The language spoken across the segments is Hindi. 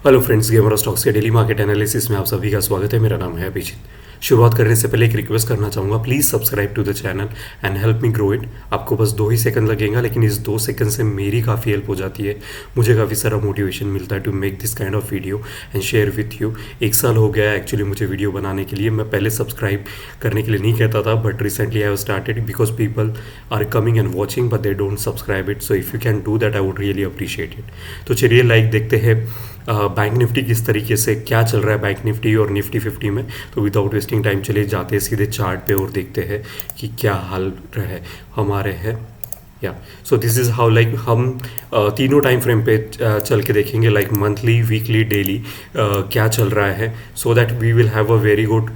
हेलो फ्रेंड्स, गेमर स्टॉक्स के डेली मार्केट एनालिसिस में आप सभी का स्वागत है। मेरा नाम है अभिजीत। शुरुआत करने से पहले एक रिक्वेस्ट करना चाहूँगा, please subscribe to the channel and help me grow it. आपको बस 2 ही सेकंड लगेगा, लेकिन इस 2 सेकंड से मेरी काफ़ी हेल्प हो जाती है। मुझे काफ़ी सारा मोटिवेशन मिलता है to make this kind of video and share with you. 1 साल हो गया है एक्चुअली मुझे वीडियो बनाने के लिए। मैं पहले सब्सक्राइब करने के लिए नहीं कहता था, but recently I have started because people are coming and watching but they don't subscribe it. So if you can do that I would really appreciate it. तो चलिए लाइक देखते हैं बैंक निफ्टी किस तरीके से क्या चल रहा है बैंक निफ्टी और निफ्टी 50 में। तो विदाउट वेस्टिंग टाइम चले जाते हैं सीधे चार्ट पे और देखते हैं कि क्या हाल रहे हमारे है। या so this is how like हम तीनों टाइम फ्रेम पे चल के देखेंगे, लाइक मंथली, वीकली, डेली क्या चल रहा है, so that we will have a very good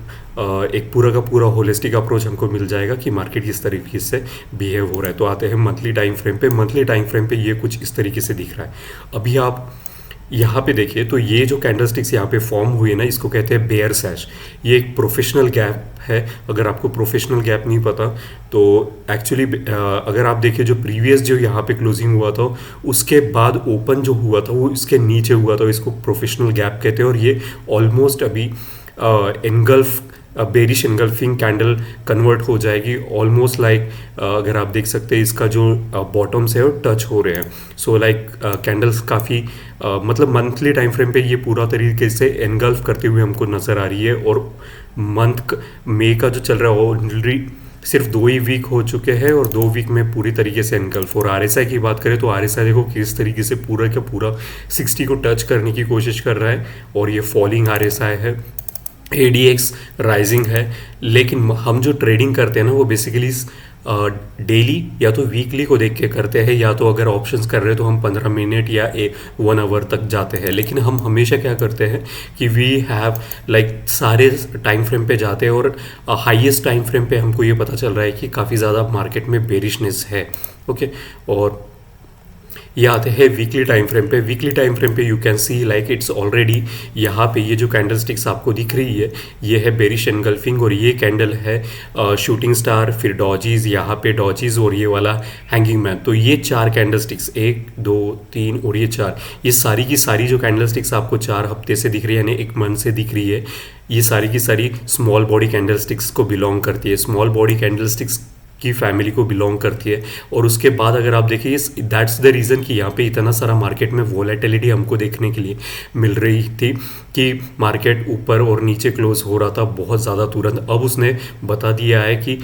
एक पूरा का पूरा होलिस्टिक अप्रोच हमको मिल जाएगा कि मार्केट किस तरीके से बिहेव हो रहा है। तो आते हैं मंथली टाइम फ्रेम पे। मंथली टाइम फ्रेम पे ये कुछ इस तरीके से दिख रहा है। अभी आप यहाँ पे देखिए तो ये जो कैंडलस्टिक्स यहाँ पे फॉर्म हुई है ना, इसको कहते हैं बेयर सैश। ये एक प्रोफेशनल गैप है। अगर आपको प्रोफेशनल गैप नहीं पता तो एक्चुअली अगर आप देखिए जो प्रीवियस जो यहाँ पे क्लोजिंग हुआ था उसके बाद ओपन जो हुआ था वो इसके नीचे हुआ था, इसको प्रोफेशनल गैप कहते हैं। और ये ऑलमोस्ट अभी engulf bearish engulfing candle convert हो जाएगी ऑलमोस्ट लाइक अगर आप देख सकते हैं इसका जो बॉटम्स है वो टच हो रहे हैं। सो लाइक कैंडल्स काफ़ी मतलब मंथली टाइम फ्रेम पे ये पूरा तरीके से एनगल्फ करते हुए हमको नज़र आ रही है। और मंथ मई का जो चल रहा है ऑलरेडी सिर्फ 2 ही वीक हो चुके हैं और 2 वीक में पूरी तरीके से एनगल्फ। और आरएसआई की बात करें तो आरएसआई देखो किस तरीके से पूरा का पूरा 60 को टच करने की कोशिश कर रहा है और ये फॉलिंग आरएसआई है। एडीएक्स राइजिंग है। लेकिन हम जो ट्रेडिंग करते हैं ना वो बेसिकली डेली या तो वीकली को देख के करते हैं, या तो अगर ऑप्शंस कर रहे हैं तो हम 15 मिनट या 1 आवर तक जाते हैं। लेकिन हम हमेशा क्या करते हैं कि वी हैव लाइक सारे टाइम फ्रेम पे जाते हैं और हाईएस्ट टाइम फ्रेम पे हमको ये पता चल रहा है कि काफ़ी ज़्यादा मार्केट में बेरिशनेस है। ओके, और ये आते हैं वीकली टाइम फ्रेम पे। वीकली टाइम फ्रेम पे you can see like it's already यहाँ पे ये जो कैंडलस्टिक्स आपको दिख रही है ये है बेरिश एनगल्फिंग और ये कैंडल है शूटिंग स्टार, फिर डॉजीज, यहाँ पे डॉजीज और ये वाला हैंगिंग मैन। तो ये 4 कैंडलस्टिक्स 1 2 3 और ये 4, ये सारी की सारी जो कैंडलस्टिक्स आपको 4 हफ्ते से दिख रही है यानी 1 मंथ से दिख रही है, ये सारी की सारी स्मॉल बॉडी कैंडलस्टिक्स को बिलोंग करती है, स्मॉल बॉडी कैंडलस्टिक्स की फैमिली को बिलोंग करती है। और उसके बाद अगर आप देखिए दैट्स द रीज़न कि यहाँ पे इतना सारा मार्केट में वोलेटिलिटी हमको देखने के लिए मिल रही थी कि मार्केट ऊपर और नीचे क्लोज हो रहा था बहुत ज़्यादा तुरंत। अब उसने बता दिया है कि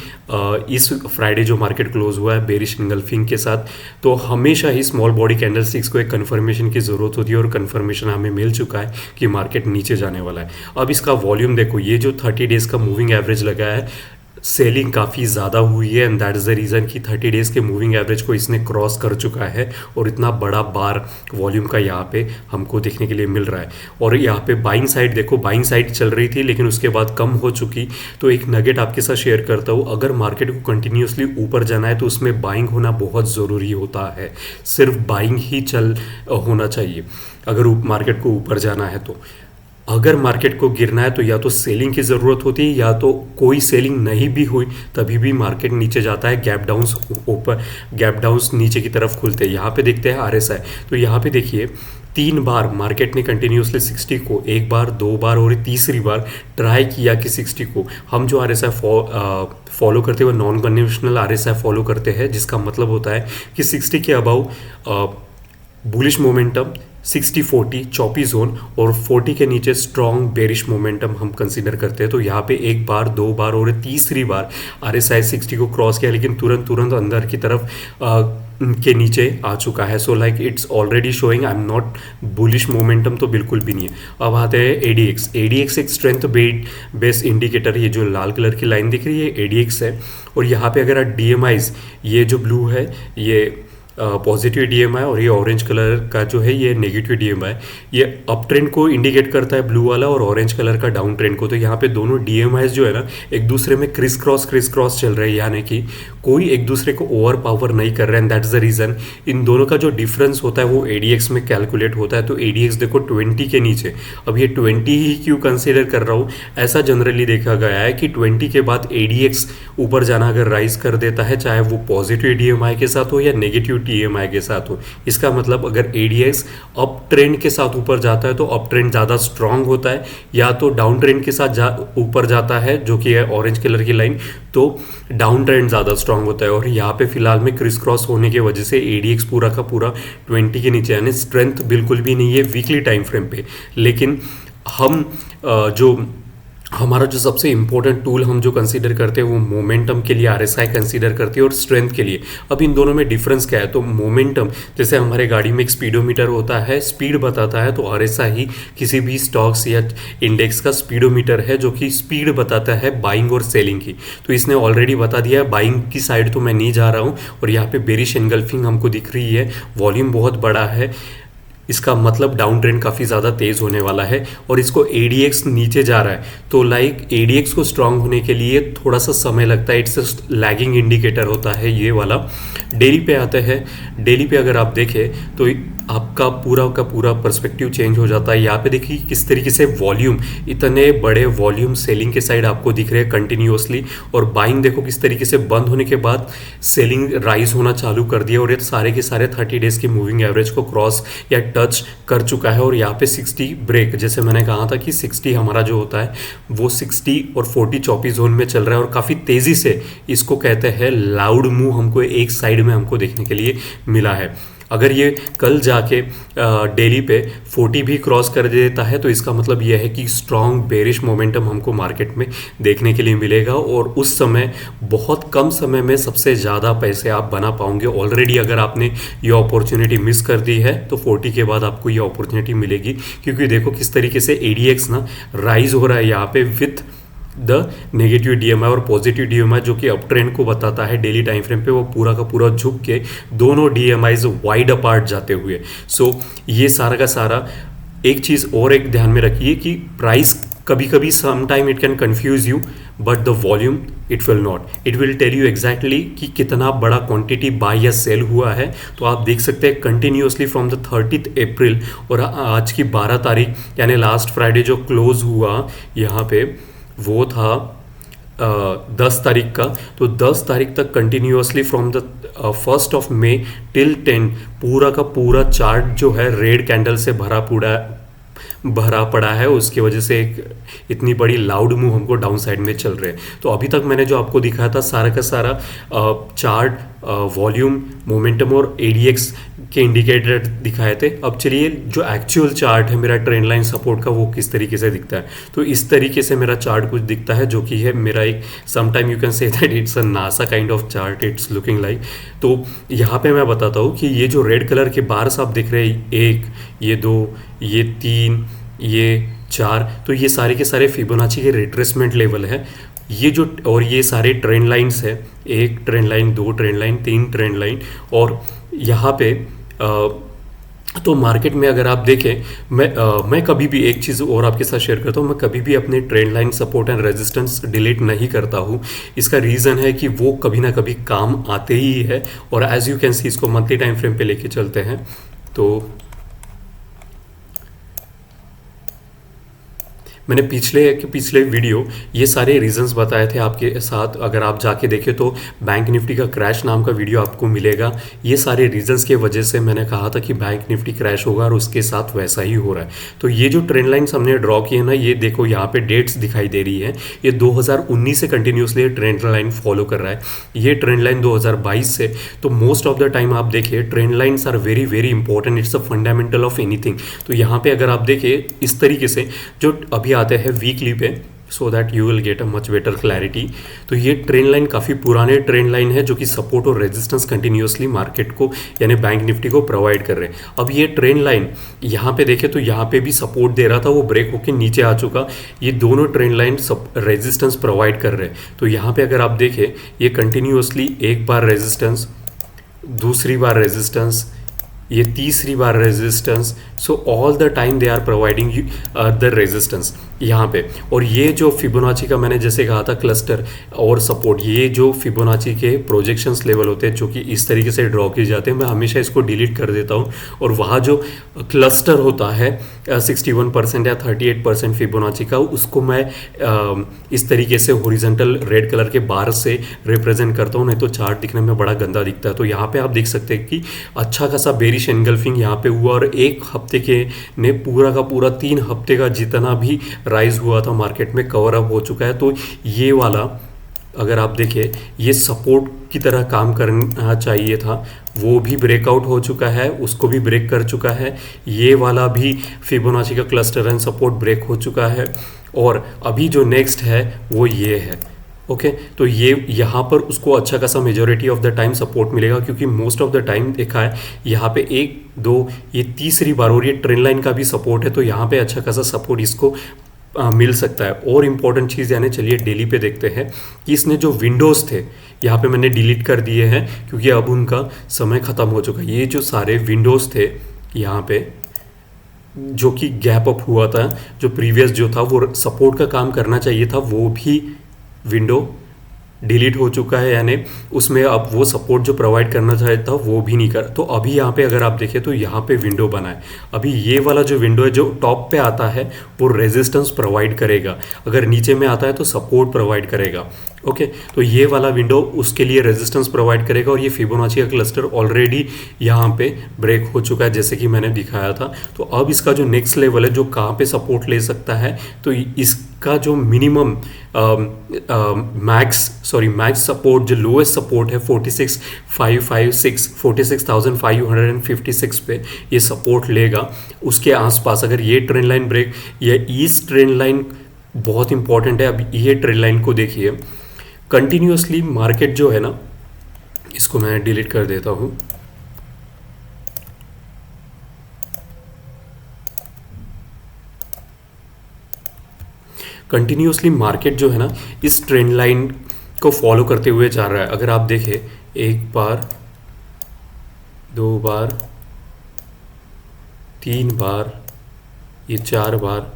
इस फ्राइडे जो मार्केट क्लोज हुआ है बेरिश एनगल्फिंग के साथ, तो हमेशा ही स्मॉल बॉडी कैंडलस्टिक्स को एक कन्फर्मेशन की ज़रूरत होती है और कन्फर्मेशन हमें मिल चुका है कि मार्केट नीचे जाने वाला है। अब इसका वॉल्यूम देखो, ये जो 30 डेज़ का मूविंग एवरेज लगा है, सेलिंग काफ़ी ज़्यादा हुई है and that is the reason कि 30 डेज़ के मूविंग एवरेज को इसने क्रॉस कर चुका है और इतना बड़ा बार वॉल्यूम का यहाँ पे हमको देखने के लिए मिल रहा है। और यहाँ पे बाइंग साइड देखो, बाइंग साइड चल रही थी लेकिन उसके बाद कम हो चुकी। तो एक नगेट आपके साथ शेयर करता हूँ, अगर मार्केट को कंटिन्यूसली ऊपर जाना है तो उसमें बाइंग होना बहुत ज़रूरी होता है। सिर्फ बाइंग ही चल होना चाहिए अगर मार्केट को ऊपर जाना है। तो अगर मार्केट को गिरना है तो या तो सेलिंग की ज़रूरत होती है या तो कोई सेलिंग नहीं भी हुई तभी भी मार्केट नीचे जाता है। गैप डाउन्स ऊपर, गैप डाउन्स नीचे की तरफ खुलते हैं। यहाँ पे देखते हैं आरएसआई, तो यहाँ पे देखिए 3 बार मार्केट ने कंटिन्यूसली 60 को 1 बार 2 बार और तीसरी बार ट्राई किया कि 60 को हम जो आरएसआई फॉलो करते हैं वो नॉन कन्वेंशनल आरएसआई फॉलो करते हैं, जिसका मतलब होता है कि 60 के above bullish momentum, 60-40 choppy zone और 40 के नीचे स्ट्रॉन्ग बेरिश मोमेंटम हम कंसीडर करते हैं। तो यहाँ पे 1 बार 2 बार और तीसरी बार आरएसआई 60 को क्रॉस किया लेकिन तुरंत अंदर की तरफ के नीचे आ चुका है। So like it's already showing I am not bullish momentum तो बिल्कुल भी नहीं है। अब आते हैं एडीएक्स। एडीएक्स एक स्ट्रेंथ बेस इंडिकेटर, ये जो लाल कलर की लाइन दिख रही है एडीएक्स है। और यहाँ पे अगर आप डीएमआईज, ये जो ब्लू है ये पॉजिटिव डीएमआई और ये ऑरेंज कलर का जो है ये नेगेटिव डीएमआई, ये अप ट्रेंड को इंडिकेट करता है ब्लू वाला और ऑरेंज कलर का डाउन ट्रेंड को। तो यहाँ पे दोनों डीएमआई जो है ना एक दूसरे में क्रिस क्रॉस चल रहे हैं, यानी कि कोई एक दूसरे को ओवर पावर नहीं कर रहे हैं। दैट्स द रीज़न इन दोनों का जो डिफरेंस होता है वो एडीएक्स में कैलकुलेट होता है। तो एडीएक्स देखो 20 के नीचे, अब ये 20 ही क्यों कंसीडर कर रहा हूँ, ऐसा जनरली देखा गया है कि 20 के बाद एडीएक्स ऊपर जाना अगर राइज कर देता है, चाहे वो पॉजिटिव डीएमआई के साथ हो या नेगेटिव डीएमआई के साथ हो, इसका मतलब अगर एडीएक्स अप ट्रेंड के साथ ऊपर जाता है तो अप ट्रेंड ज़्यादा स्ट्रांग होता है, या तो डाउन ट्रेंड के साथ ऊपर जाता है जो कि है ऑरेंज कलर की लाइन, तो डाउन ट्रेंड ज़्यादा स्ट्रांग होता है। और यहाँ पे फिलहाल में क्रिस क्रॉस होने की वजह से एडीएक्स पूरा का पूरा 20 के नीचे, यानी स्ट्रेंथ बिल्कुल भी नहीं है वीकली टाइम फ्रेम पे। लेकिन हम जो हमारा जो सबसे इंपॉर्टेंट टूल हम जो कंसीडर करते हैं वो मोमेंटम के लिए आरएसआई कंसीडर करते हैं और स्ट्रेंथ के लिए। अब इन दोनों में डिफरेंस क्या है, तो मोमेंटम जैसे हमारे गाड़ी में एक स्पीडोमीटर होता है, स्पीड बताता है, तो आरएसआई किसी भी स्टॉक्स या इंडेक्स का स्पीडोमीटर है जो कि स्पीड बताता है बाइंग और सेलिंग की। तो इसने ऑलरेडी बता दिया है बाइंग की साइड तो मैं नहीं जा रहा हूँ, और यहाँ पे बेरिश एनगल्फिंग हमको दिख रही है, वॉल्यूम बहुत बड़ा है, इसका मतलब डाउन ट्रेंड काफ़ी ज़्यादा तेज़ होने वाला है। और इसको एडीएक्स नीचे जा रहा है, तो लाइक एडीएक्स को स्ट्रांग होने के लिए थोड़ा सा समय लगता है, इट्स लैगिंग इंडिकेटर होता है ये वाला। डेली पे आते हैं, डेली पे अगर आप देखें तो आपका पूरा का पूरा पर्सपेक्टिव चेंज हो जाता है। यहाँ पे देखिए किस तरीके से वॉल्यूम, इतने बड़े वॉल्यूम सेलिंग के साइड आपको दिख रहे हैं कंटिन्यूसली, और बाइंग देखो किस तरीके से बंद होने के बाद सेलिंग राइज होना चालू कर दिया, और ये सारे के सारे 30 डेज की मूविंग एवरेज को क्रॉस या टच कर चुका है। और यहाँ पे 60 ब्रेक, जैसे मैंने कहा था कि 60 हमारा जो होता है वो 60 और 40 चौपी जोन में चल रहा है, और काफ़ी तेज़ी से इसको कहते हैं लाउड मूव हमको एक साइड में हमको देखने के लिए मिला है। अगर ये कल जाके डेली पे 40 भी क्रॉस कर देता है तो इसका मतलब यह है कि स्ट्रॉन्ग बेरिश मोमेंटम हमको मार्केट में देखने के लिए मिलेगा, और उस समय बहुत कम समय में सबसे ज़्यादा पैसे आप बना पाओगे। ऑलरेडी अगर आपने ये अपॉर्चुनिटी मिस कर दी है तो 40 के बाद आपको ये अपॉर्चुनिटी मिलेगी, क्योंकि देखो किस तरीके से एडीएक्स ना राइज हो रहा है यहाँ पे विथ द नेगेटिव डीएमआई और पॉजिटिव डीएमआई जो कि अप ट्रेंड को बताता है डेली टाइम फ्रेम पे, वो पूरा का पूरा झुक के दोनों डीएमआईज वाइड अपार्ट जाते हुए। सो ये सारा का सारा एक चीज़ और एक ध्यान में रखिए कि प्राइस कभी कभी some time it can confuse you, but the volume it will not, it will tell you exactly कि कितना बड़ा क्वांटिटी बाय या सेल हुआ है। तो आप देख सकते हैं कंटिन्यूसली फ्रॉम द 30 अप्रैल और आज की 12 तारीख यानी लास्ट फ्राइडे जो क्लोज हुआ यहाँ पे वो था 10 तारीख का, तो 10 तारीख तक continuously from the 1st of May till 10 पूरा का पूरा चार्ट जो है रेड कैंडल से भरा पड़ा है। उसकी वजह से एक इतनी बड़ी लाउड मूव हमको डाउन साइड में चल रहे हैं। तो अभी तक मैंने जो आपको दिखाया था सारा का सारा चार्ट, वॉल्यूम, मोमेंटम और एडीएक्स के इंडिकेटर दिखाए थे। अब चलिए जो एक्चुअल चार्ट है मेरा ट्रेंड लाइन सपोर्ट का वो किस तरीके से दिखता है। तो इस तरीके से मेरा चार्ट कुछ दिखता है, जो कि है मेरा एक sometime you can say that it's a NASA kind of chart, it's looking like. तो यहाँ पे मैं बताता हूँ कि ये जो रेड कलर के बार्स आप दिख रहे हैं, 1, ये 2, ये 3, ये 4, तो ये सारे के सारे फिबोनाची के रिट्रेसमेंट लेवल है। ये जो और ये सारे ट्रेंड लाइंस है, 1 trend line, 2 trend line, 3 trend line. और यहाँ पे तो मार्केट में अगर आप देखें, मैं कभी भी एक चीज़ और आपके साथ शेयर करता हूँ, मैं कभी भी अपने trend line support and resistance delete नहीं करता हूँ। इसका रीज़न है कि वो कभी ना कभी काम आते ही है, और एज यू कैन सी इसको मंथली टाइम फ्रेम पे लेके चलते हैं। तो मैंने पिछले वीडियो ये सारे रीजंस बताए थे आपके साथ, अगर आप जाके देखें तो बैंक निफ्टी का क्रैश नाम का वीडियो आपको मिलेगा। ये सारे रीजंस के वजह से मैंने कहा था कि बैंक निफ्टी क्रैश होगा, और उसके साथ वैसा ही हो रहा है। तो ये जो ट्रेंड लाइन्स हमने ड्रॉ किए ना, ये देखो यहाँ पे डेट्स दिखाई दे रही है, ये 2019 से कंटिन्यूसली ट्रेंड लाइन फॉलो कर रहा है, ये ट्रेंड लाइन 2022 से। तो मोस्ट ऑफ द टाइम आप देखिए trend lines are very very important, it's a fundamental of anything. तो यहाँ पे अगर आप देखिए इस तरीके से जो अभी आते हैं वीकली पे, so that you will get a much better clarity. तो ये ट्रेंड लाइन काफ़ी पुराने ट्रेंड लाइन है जो कि सपोर्ट और रेजिस्टेंस कंटिन्यूसली मार्केट को यानी बैंक निफ्टी को प्रोवाइड कर रहे हैं। अब ये ट्रेंड लाइन यहाँ पे देखें तो यहाँ पे भी सपोर्ट दे रहा था, वो ब्रेक होके नीचे आ चुका। ये दोनों ट्रेंड लाइन रेजिस्टेंस प्रोवाइड कर रहे हैं। तो यहाँ पे अगर आप देखें ये कंटिन्यूसली एक बार रेजिस्टेंस, दूसरी बार रेजिस्टेंस, ये तीसरी बार resistance, so all the time they are providing the resistance यहाँ पे। और ये जो फिबोनाची का मैंने जैसे कहा था क्लस्टर और सपोर्ट, ये जो फिबोनाची के प्रोजेक्शंस लेवल होते हैं जो कि इस तरीके से ड्रॉ किए जाते हैं, मैं हमेशा इसको डिलीट कर देता हूँ। और वहाँ जो क्लस्टर होता है 61% या 38% फिबोनाची का, उसको मैं इस तरीके से हॉरिजॉन्टल रेड कलर के बार से रिप्रेजेंट करता हूँ, नहीं तो चार्ट दिखने में बड़ा गंदा दिखता है। तो यहाँ पे आप देख सकते हैं कि अच्छा खासा बेरिश एंगल्फिंग यहाँ पे हुआ, और एक हफ्ते के ने पूरा का पूरा 3 हफ्ते का जितना भी राइज हुआ था मार्केट में कवर अप हो चुका है। तो ये वाला अगर आप देखें, ये सपोर्ट की तरह काम करना चाहिए था, वो भी ब्रेकआउट हो चुका है, उसको भी ब्रेक कर चुका है। ये वाला भी फिबोनाची का क्लस्टर एंड सपोर्ट ब्रेक हो चुका है। और अभी जो नेक्स्ट है वो ये है। ओके, तो ये यहाँ पर उसको अच्छा खासा majority of the time support मिलेगा, क्योंकि मोस्ट ऑफ द टाइम देखा है यहाँ पे 1 2 ये तीसरी बार, और ये ट्रेंड लाइन का भी सपोर्ट है, तो यहाँ पे अच्छा खासा सपोर्ट इसको मिल सकता है। और इम्पॉर्टेंट चीज़ यानी चलिए डेली पे देखते हैं कि इसने जो विंडोज़ थे यहाँ पे मैंने डिलीट कर दिए हैं, क्योंकि अब उनका समय ख़त्म हो चुका है। ये जो सारे विंडोज़ थे यहाँ पे जो कि गैप अप हुआ था, जो प्रीवियस जो था वो सपोर्ट का काम करना चाहिए था, वो भी विंडो डिलीट हो चुका है, यानी उसमें अब वो सपोर्ट जो प्रोवाइड करना चाहता था वो भी नहीं कर। तो अभी यहाँ पे अगर आप देखें तो यहाँ पे विंडो बना है। अभी ये वाला जो विंडो है जो टॉप पे आता है वो रेजिस्टेंस प्रोवाइड करेगा, अगर नीचे में आता है तो सपोर्ट प्रोवाइड करेगा। ओके, तो ये वाला विंडो उसके लिए रेजिस्टेंस प्रोवाइड करेगा, और ये फिबोनाची का क्लस्टर ऑलरेडी यहाँ पे ब्रेक हो चुका है जैसे कि मैंने दिखाया था। तो अब इसका जो नेक्स्ट लेवल है जो कहाँ पे सपोर्ट ले सकता है, तो इसका जो मिनिमम मैक्स सपोर्ट, जो लोएस्ट सपोर्ट है 46,556 46,556 पे ये सपोर्ट लेगा। उसके आसपास अगर ये ट्रेंड लाइन ब्रेक, ये इस ट्रेंड लाइन बहुत इंपॉर्टेंट है। अब ये ट्रेंड लाइन को देखिए, कंटिन्यूसली मार्केट जो है ना, इसको मैं डिलीट कर देता हूँ। कंटिन्यूसली मार्केट जो है ना इस ट्रेंड लाइन को फॉलो करते हुए जा रहा है। अगर आप देखें 1 बार 2 बार 3 बार, ये 4 बार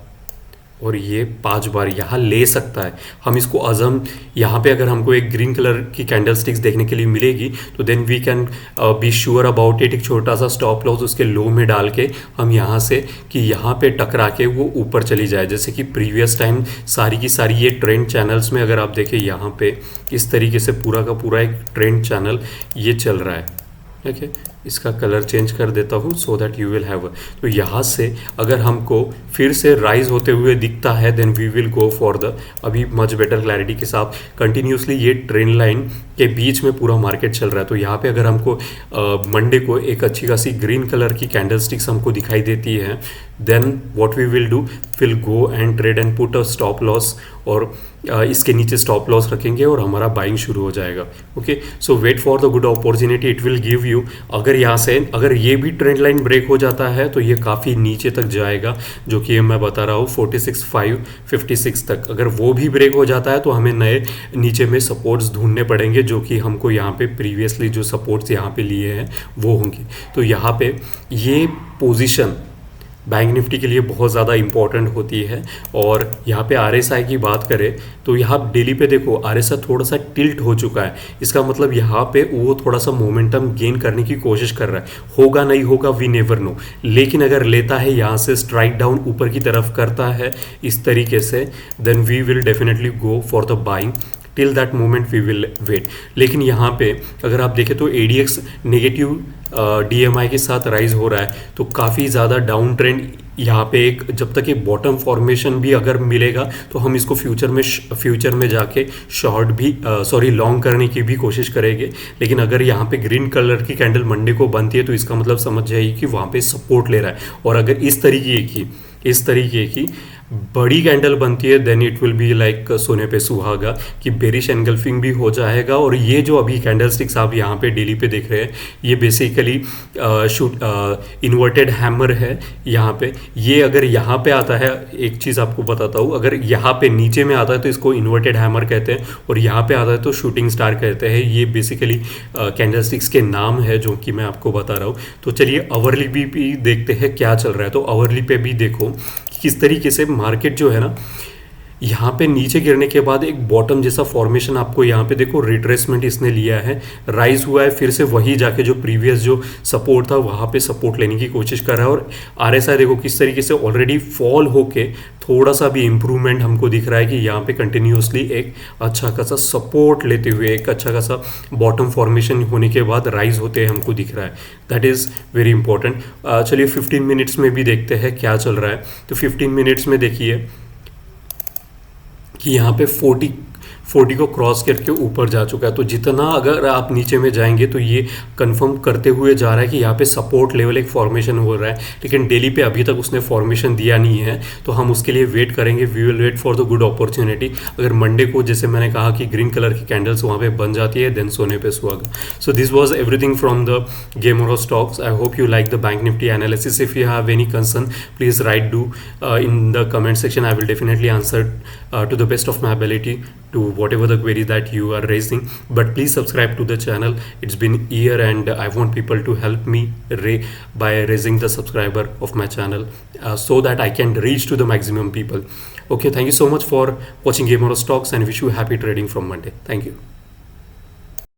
और ये 5 बार यहाँ ले सकता है। हम इसको अजम यहाँ पे अगर हमको एक ग्रीन कलर की कैंडल स्टिक्स देखने के लिए मिलेगी तो then we can be sure about it. एक छोटा सा स्टॉप लॉस उसके लो में डाल के हम यहाँ से कि यहाँ पे टकरा के वो ऊपर चली जाए, जैसे कि प्रीवियस टाइम सारी की सारी ये ट्रेंड चैनल्स में अगर आप देखें यहाँ पे इस तरीके से पूरा का पूरा एक ट्रेंड चैनल ये चल रहा है। ओके, इसका कलर चेंज कर देता हूँ so that you will have. तो यहाँ से अगर हमको फिर से राइज होते हुए दिखता है then we will go for the, अभी मच बेटर क्लैरिटी के साथ कंटिन्यूसली ये ट्रेंड लाइन के बीच में पूरा मार्केट चल रहा है। तो यहाँ पे अगर हमको मंडे को एक अच्छी खासी ग्रीन कलर की कैंडल स्टिक्स हमको दिखाई देती है then what we will do, will go and trade and put a stop loss, और इसके नीचे स्टॉप लॉस रखेंगे और हमारा बाइंग शुरू हो जाएगा। Okay, so wait for the good opportunity, it will give you. अगर यहाँ से अगर ये भी ट्रेंड लाइन ब्रेक हो जाता है तो ये काफ़ी नीचे तक जाएगा, जो कि मैं बता रहा हूँ 46,556 तक। अगर वो भी ब्रेक हो जाता है तो हमें नए नीचे में सपोर्ट्स ढूंढने पड़ेंगे, जो कि हमको यहाँ पे प्रीवियसली जो सपोर्ट्स यहाँ पे लिए हैं वो होंगे। तो यहाँ पे ये पोजीशन बैंक निफ्टी के लिए बहुत ज़्यादा इंपॉर्टेंट होती है। और यहाँ पे आरएसआई की बात करें तो यहाँ डेली पे देखो आरएसआई थोड़ा सा टिल्ट हो चुका है, इसका मतलब यहाँ पे वो थोड़ा सा मोमेंटम गेन करने की कोशिश कर रहा है। होगा नहीं होगा वी नेवर नो, लेकिन अगर लेता है यहाँ से स्ट्राइक डाउन ऊपर की तरफ करता है इस तरीके से then we will definitely go for the buying. Till that moment we will wait. लेकिन यहाँ पे अगर आप देखें तो एडीएक्स नेगेटिव डीएमआई के साथ राइज हो रहा है, तो काफ़ी ज़्यादा डाउन ट्रेंड यहाँ पे एक जब तक एक बॉटम फॉर्मेशन भी अगर मिलेगा तो हम इसको फ्यूचर में जाके शॉर्ट भी लॉन्ग करने की भी कोशिश करेंगे। लेकिन अगर यहाँ पे ग्रीन कलर की कैंडल मंडे को बनती है तो इसका मतलब समझ जाइए कि वहाँ पे सपोर्ट ले रहा है। और अगर इस तरीके की बड़ी कैंडल बनती है then it will be like सोने पे सुहागा, कि बेरिश एनगल्फिंग भी हो जाएगा। और ये जो अभी कैंडल स्टिक्स आप यहाँ पे डेली पे देख रहे हैं, ये बेसिकली शूट इन्वर्टेड हैमर है यहाँ पे। ये अगर यहाँ पे आता है, एक चीज़ आपको बताता हूँ, अगर यहाँ पे नीचे में आता है तो इसको इन्वर्टेड हैमर कहते हैं, और यहाँ पे आता है तो शूटिंग स्टार कहते हैं। ये बेसिकली कैंडल स्टिक्स के नाम है जो कि मैं आपको बता रहा हूँ। तो चलिए आवरली भी देखते हैं क्या चल रहा है। तो आवरली पे भी देखो कि किस तरीके से मार्केट जो है ना, यहाँ पे नीचे गिरने के बाद एक बॉटम जैसा फॉर्मेशन आपको यहाँ पे देखो, रिट्रेसमेंट इसने लिया है, राइज हुआ है, फिर से वही जाके जो प्रीवियस जो सपोर्ट था वहाँ पे सपोर्ट लेने की कोशिश कर रहा है। और आरएसआई देखो किस तरीके से ऑलरेडी फॉल होके थोड़ा सा भी इम्प्रूवमेंट हमको दिख रहा है कि यहाँ पे कंटिन्यूसली एक अच्छा खासा सपोर्ट लेते हुए, एक अच्छा खासा बॉटम फॉर्मेशन होने के बाद राइज होते हैं हमको दिख रहा है। That is very important. चलिए 15 मिनट्स में भी देखते हैं क्या चल रहा है। तो 15 मिनट्स में देखिए कि यहाँ पे 40 को क्रॉस करके ऊपर जा चुका है। तो जितना अगर आप नीचे में जाएंगे तो ये कंफर्म करते हुए जा रहा है कि यहाँ पे सपोर्ट लेवल एक फॉर्मेशन हो रहा है, लेकिन डेली पे अभी तक उसने फॉर्मेशन दिया नहीं है। तो हम उसके लिए वेट करेंगे, we will wait for the good opportunity. अगर मंडे को जैसे मैंने कहा कि ग्रीन कलर की कैंडल्स वहाँ पे बन जाती है, देन सोने पे सुहागा। So this was everything from the game of stocks. I hope you like the bank Nifty analysis. If you have any concern please right do in the comment section. I will definitely answer to the best of my ability to whatever the query that you are raising. But please subscribe to the channel. It's been a year and I want people to help me by raising the subscriber of my channel so that I can reach to the maximum people. Okay, thank you so much for watching Game of Stocks and wish you happy trading from Monday. Thank you.